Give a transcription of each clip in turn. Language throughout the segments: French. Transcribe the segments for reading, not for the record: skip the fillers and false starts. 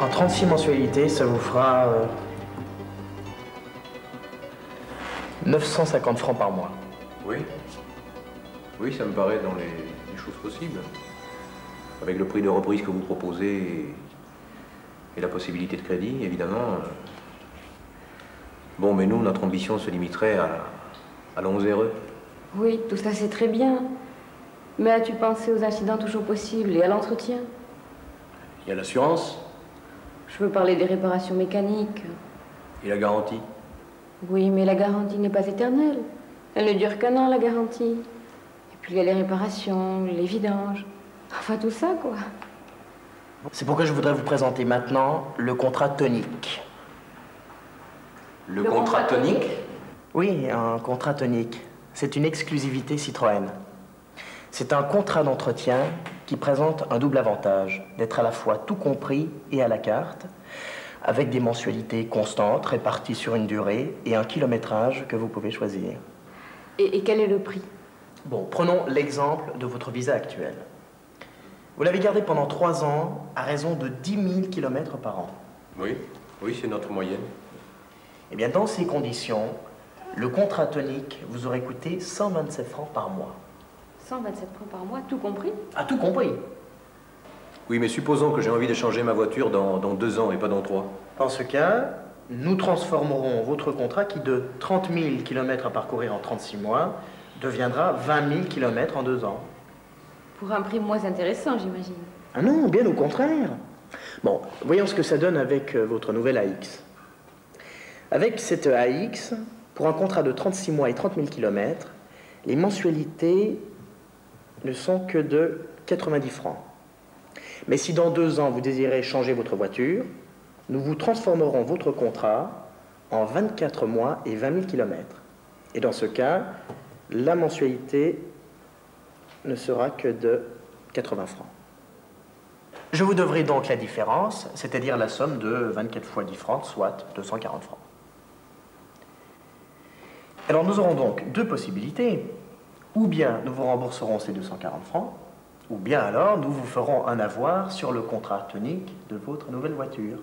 En 36 mensualités, ça vous fera 950 francs par mois. Oui. Oui, ça me paraît dans les choses possibles. Avec le prix de reprise que vous proposez et la possibilité de crédit, évidemment. Bon, mais nous, notre ambition se limiterait à l'11 RE. Oui, tout ça c'est très bien. Mais as-tu pensé aux incidents toujours possibles et à l'entretien? Il y a l'assurance Je veux parler des réparations mécaniques. et la garantie. Oui, mais la garantie n'est pas éternelle. Elle ne dure qu'un an, la garantie. Et puis il y a les réparations, les vidanges. Enfin, tout ça, quoi. C'est pourquoi je voudrais vous présenter maintenant le contrat tonique. Le contrat tonique? Oui, un contrat tonique. C'est une exclusivité Citroën. C'est un contrat d'entretien qui présente un double avantage, d'être à la fois tout compris et à la carte, avec des mensualités constantes réparties sur une durée et un kilométrage que vous pouvez choisir. Et quel est le prix? Bon, prenons l'exemple de votre visa actuel. Vous l'avez gardé pendant 3 ans à raison de 10 000 km par an. Oui, oui, c'est notre moyenne. Eh bien, dans ces conditions, le contrat tonique vous aurait coûté 127 francs par mois. 127 francs par mois, tout compris? Ah, tout compris. Oui, mais supposons que j'ai envie de changer ma voiture dans 2 ans et pas dans 3. Dans ce cas, nous transformerons votre contrat qui, de 30 000 km à parcourir en 36 mois, deviendra 20 000 km en 2 ans. Pour un prix moins intéressant, j'imagine. Ah non, bien au contraire. Bon, voyons ce que ça donne avec votre nouvelle AX. Avec cette AX, pour un contrat de 36 mois et 30 000 km, les mensualités ne sont que de 90 francs. Mais si dans 2 ans vous désirez changer votre voiture, nous vous transformerons votre contrat en 24 mois et 20 000 km. Et dans ce cas, la mensualité ne sera que de 80 francs. Je vous devrai donc la différence, c'est-à-dire la somme de 24 fois 10 francs, soit 240 francs. Alors nous aurons donc 2 possibilités. Ou bien nous vous rembourserons ces 240 francs, ou bien alors nous vous ferons un avoir sur le contrat tonique de votre nouvelle voiture.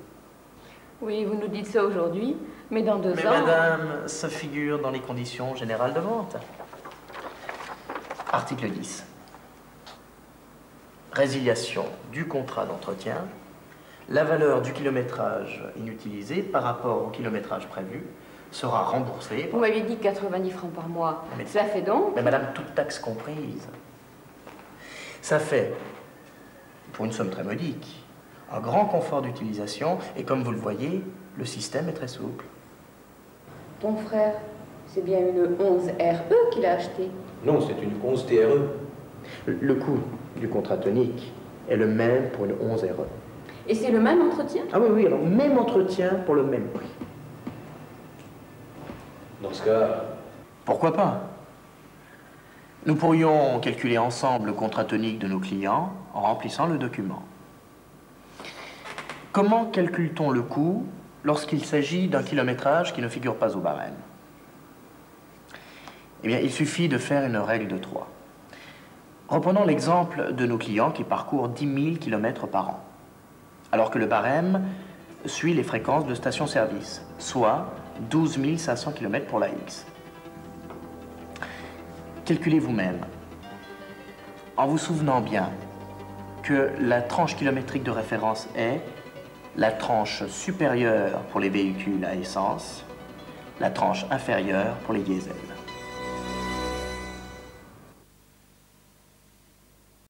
Oui, vous nous dites ça aujourd'hui, mais dans 2 ans... Mais madame, ça figure dans les conditions générales de vente. Article 10. Résiliation du contrat d'entretien. La valeur du kilométrage inutilisé par rapport au kilométrage prévu sera remboursée. Vous m'aviez dit 90 francs par mois. Mais Cela fait donc... Mais madame, toute taxe comprise. Ça fait, pour une somme très modique, un grand confort d'utilisation et comme vous le voyez, le système est très souple. Ton frère, c'est bien une 11 RE qu'il a acheté. Non, c'est une 11 TRE. Le coût du contrat tonique est le même pour une 11 RE. Et c'est le même entretien? Ah oui, oui, alors même entretien pour le même prix. Dans ce cas... Pourquoi pas? Nous pourrions calculer ensemble le contrat tonique de nos clients en remplissant le document. Comment calcule-t-on le coût lorsqu'il s'agit d'un kilométrage qui ne figure pas au barème? Eh bien, il suffit de faire une règle de 3. Reprenons l'exemple de nos clients qui parcourent 10 000 km par an, alors que le barème suit les fréquences de station-service, soit 12 500 km pour la X. Calculez vous-même, en vous souvenant bien que la tranche kilométrique de référence est la tranche supérieure pour les véhicules à essence, la tranche inférieure pour les diesels.